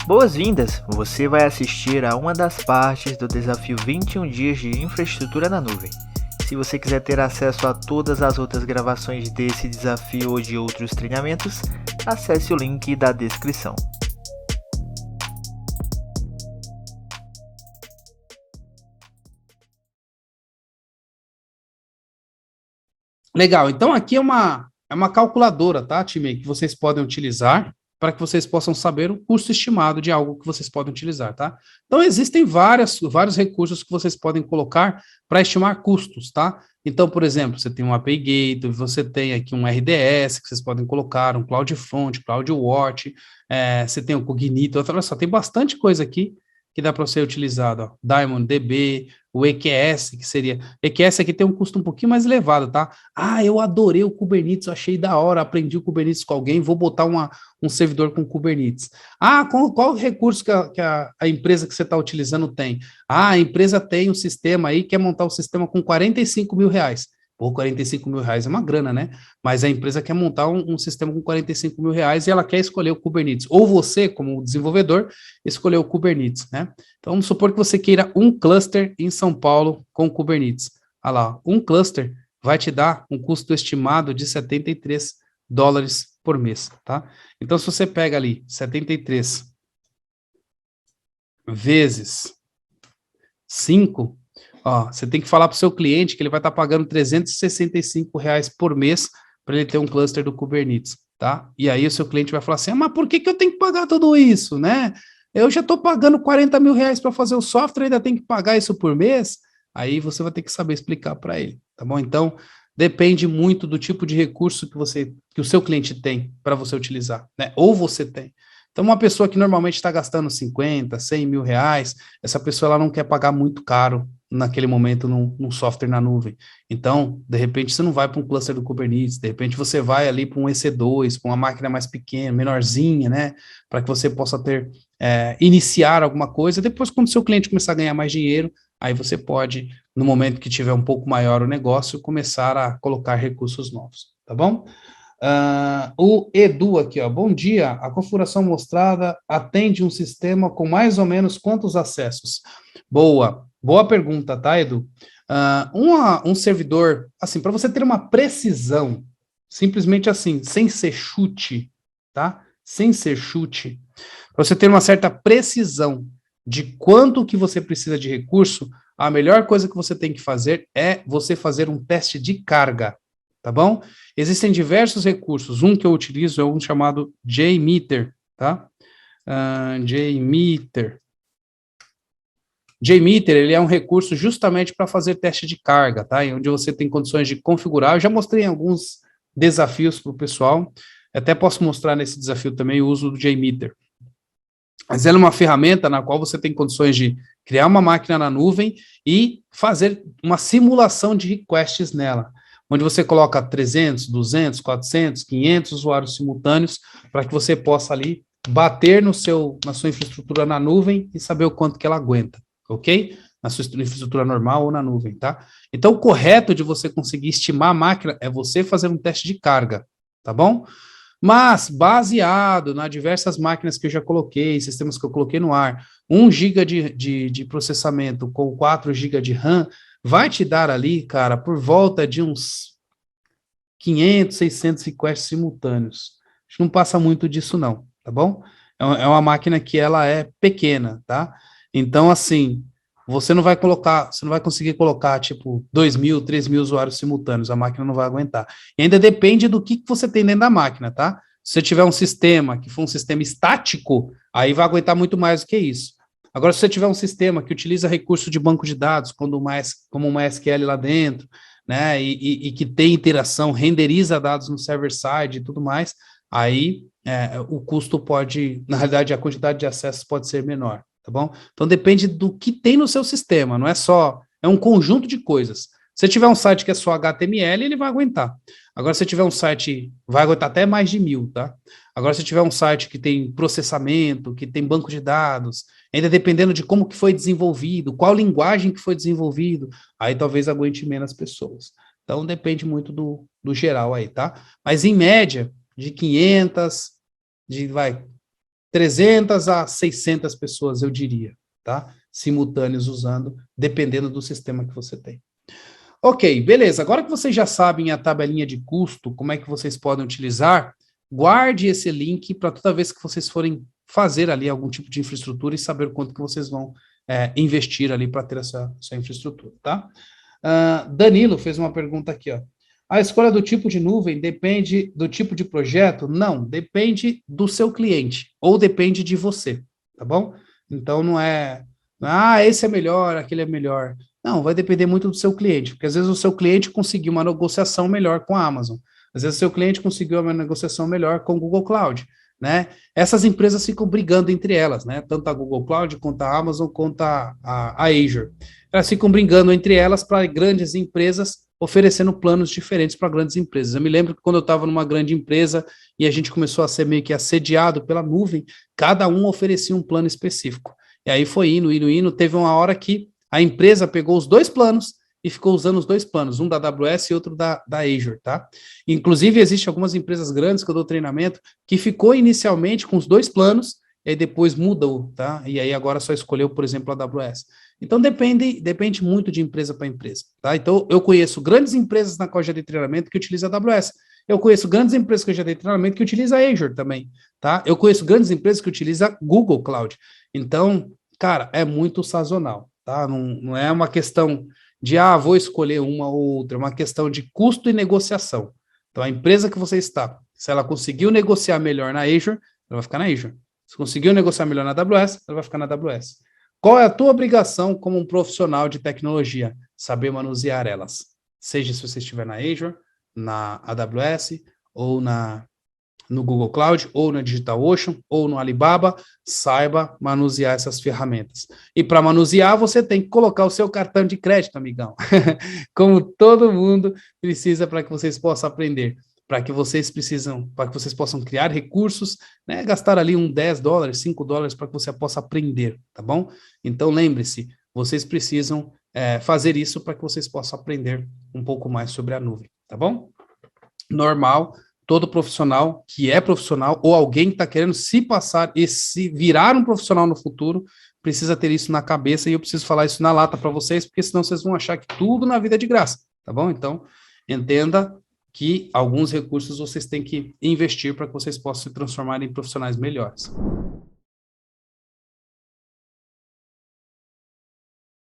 Boas-vindas! Você vai assistir a uma das partes do desafio 21 dias de infraestrutura na nuvem. Se você quiser ter acesso a todas as outras gravações desse desafio ou de outros treinamentos, acesse o link da descrição. Legal, então aqui é uma calculadora, tá, time, que vocês podem utilizar para que vocês possam saber o custo estimado de algo que vocês podem utilizar, tá? Então existem vários recursos que vocês podem colocar para estimar custos, tá? Então, por exemplo, você tem um API Gateway, você tem aqui um RDS que vocês podem colocar, um CloudFront, CloudWatch, você tem o Cognito, olha só, tem bastante coisa aqui que dá para ser utilizado, ó. DiamondDB, o EQS, que seria... EQS aqui tem um custo um pouquinho mais elevado, tá? Ah, eu adorei o Kubernetes, eu achei da hora, aprendi o Kubernetes com alguém, vou botar um servidor com Kubernetes. Ah, qual o recurso que a empresa que você está utilizando tem? Ah, a empresa tem um sistema aí, quer montar o sistema com 45 mil reais. Pô, 45 mil reais é uma grana, né? Mas a empresa quer montar um sistema com 45 mil reais e ela quer escolher o Kubernetes. Ou você, como desenvolvedor, escolher o Kubernetes, né? Então, vamos supor que você queira um cluster em São Paulo com Kubernetes. Olha lá, um cluster vai te dar um custo estimado de $73 por mês, tá? Então, se você pega ali 73 vezes 5, ó, você tem que falar para o seu cliente que ele vai estar pagando R$ 365 por mês para ele ter um cluster do Kubernetes, tá? E aí o seu cliente vai falar assim, mas por que eu tenho que pagar tudo isso, né? Eu já estou pagando 40 mil reais para fazer o software, ainda tem que pagar isso por mês? Aí você vai ter que saber explicar para ele, tá bom? Então, depende muito do tipo de recurso que o seu cliente tem para você utilizar, né? Ou você tem. Então, uma pessoa que normalmente está gastando 50, 100 mil reais, essa pessoa ela não quer pagar muito caro naquele momento num software na nuvem. Então, de repente, você não vai para um cluster do Kubernetes, de repente você vai ali para um EC2, para uma máquina mais pequena, menorzinha, né? Para que você possa iniciar alguma coisa. Depois, quando o seu cliente começar a ganhar mais dinheiro, aí você pode, no momento que tiver um pouco maior o negócio, começar a colocar recursos novos, tá bom? O Edu aqui, ó, bom dia, a configuração mostrada atende um sistema com mais ou menos quantos acessos? Boa pergunta, tá, Edu? Um servidor, assim, para você ter uma precisão, simplesmente assim, sem ser chute, tá? Sem ser chute, para você ter uma certa precisão de quanto que você precisa de recurso, a melhor coisa que você tem que fazer é você fazer um teste de carga, tá bom? Existem diversos recursos, um que eu utilizo é um chamado JMeter, tá? JMeter. JMeter, ele é um recurso justamente para fazer teste de carga, tá? Onde você tem condições de configurar. Eu já mostrei alguns desafios para o pessoal, até posso mostrar nesse desafio também o uso do JMeter. Mas ela é uma ferramenta na qual você tem condições de criar uma máquina na nuvem e fazer uma simulação de requests nela, onde você coloca 300, 200, 400, 500 usuários simultâneos para que você possa ali bater na sua infraestrutura na nuvem e saber o quanto que ela aguenta, ok? Na sua infraestrutura normal ou na nuvem, tá? Então, o correto de você conseguir estimar a máquina é você fazer um teste de carga, tá bom? Mas, baseado nas diversas máquinas que eu já coloquei, sistemas que eu coloquei no ar, 1 GB de processamento com 4 GB de RAM, vai te dar ali, cara, por volta de uns 500, 600 requests simultâneos. Acho que não passa muito disso não, tá bom? É uma máquina que ela é pequena, tá? Então, assim, você não vai conseguir colocar, tipo, 2.000, 3.000 usuários simultâneos, a máquina não vai aguentar. E ainda depende do que você tem dentro da máquina, tá? Se você tiver um sistema que for um sistema estático, aí vai aguentar muito mais do que isso. Agora, se você tiver um sistema que utiliza recurso de banco de dados, como uma SQL lá dentro, né, e que tem interação, renderiza dados no server-side e tudo mais, aí o custo pode, na realidade, a quantidade de acessos pode ser menor, tá bom? Então depende do que tem no seu sistema, não é só, é um conjunto de coisas. Se tiver um site que é só HTML, ele vai aguentar. Agora, se tiver um site, vai aguentar até mais de 1.000, tá? Agora, se tiver um site que tem processamento, que tem banco de dados, ainda dependendo de como que foi desenvolvido, qual linguagem que foi desenvolvido, aí talvez aguente menos pessoas. Então, depende muito do geral aí, tá? Mas, em média, de 500, 300 a 600 pessoas, eu diria, tá? Simultâneos usando, dependendo do sistema que você tem. Ok, beleza. Agora que vocês já sabem a tabelinha de custo, como é que vocês podem utilizar, guarde esse link para toda vez que vocês forem fazer ali algum tipo de infraestrutura e saber quanto que vocês vão investir ali para ter essa infraestrutura, tá? Danilo fez uma pergunta aqui, ó. A escolha do tipo de nuvem depende do tipo de projeto? Não, depende do seu cliente, ou depende de você, tá bom? Então não é, esse é melhor, aquele é melhor. Não, vai depender muito do seu cliente, porque às vezes o seu cliente conseguiu uma negociação melhor com a Amazon, às vezes o seu cliente conseguiu uma negociação melhor com o Google Cloud, né? Essas empresas ficam brigando entre elas, né? Tanto a Google Cloud, quanto a Amazon, quanto a Azure. Elas ficam brigando entre elas para grandes empresas oferecendo planos diferentes para grandes empresas. Eu me lembro que quando eu estava numa grande empresa e a gente começou a ser meio que assediado pela nuvem, cada um oferecia um plano específico. E aí foi indo, teve uma hora que a empresa pegou os dois planos e ficou usando os dois planos, um da AWS e outro da Azure, tá? Inclusive, existem algumas empresas grandes que eu dou treinamento que ficou inicialmente com os dois planos e aí depois mudou, tá? E aí agora só escolheu, por exemplo, a AWS. Então, depende muito de empresa para empresa, tá? Então, eu conheço grandes empresas na qual eu já dei treinamento que utilizam a AWS. Eu conheço grandes empresas que eu já dei treinamento que utilizam a Azure também, tá? Eu conheço grandes empresas que utilizam Google Cloud. Então, cara, é muito sazonal, tá? Não é uma questão de, vou escolher uma ou outra, é uma questão de custo e negociação. Então, a empresa que você está, se ela conseguiu negociar melhor na Azure, ela vai ficar na Azure. Se conseguiu negociar melhor na AWS, ela vai ficar na AWS. Qual é a tua obrigação como um profissional de tecnologia? Saber manusear elas. Seja se você estiver na Azure, na AWS, ou no Google Cloud, ou na DigitalOcean, ou no Alibaba, saiba manusear essas ferramentas. E para manusear, você tem que colocar o seu cartão de crédito, amigão. Como todo mundo precisa para que vocês possam aprender. Para que vocês possam criar recursos, né, gastar ali $10, $5 para que você possa aprender, tá bom? Então, lembre-se, vocês precisam fazer isso para que vocês possam aprender um pouco mais sobre a nuvem, tá bom? Normal, todo profissional que é profissional ou alguém que está querendo se passar e se virar um profissional no futuro, precisa ter isso na cabeça e eu preciso falar isso na lata para vocês, porque senão vocês vão achar que tudo na vida é de graça, tá bom? Então, entenda que alguns recursos vocês têm que investir para que vocês possam se transformar em profissionais melhores.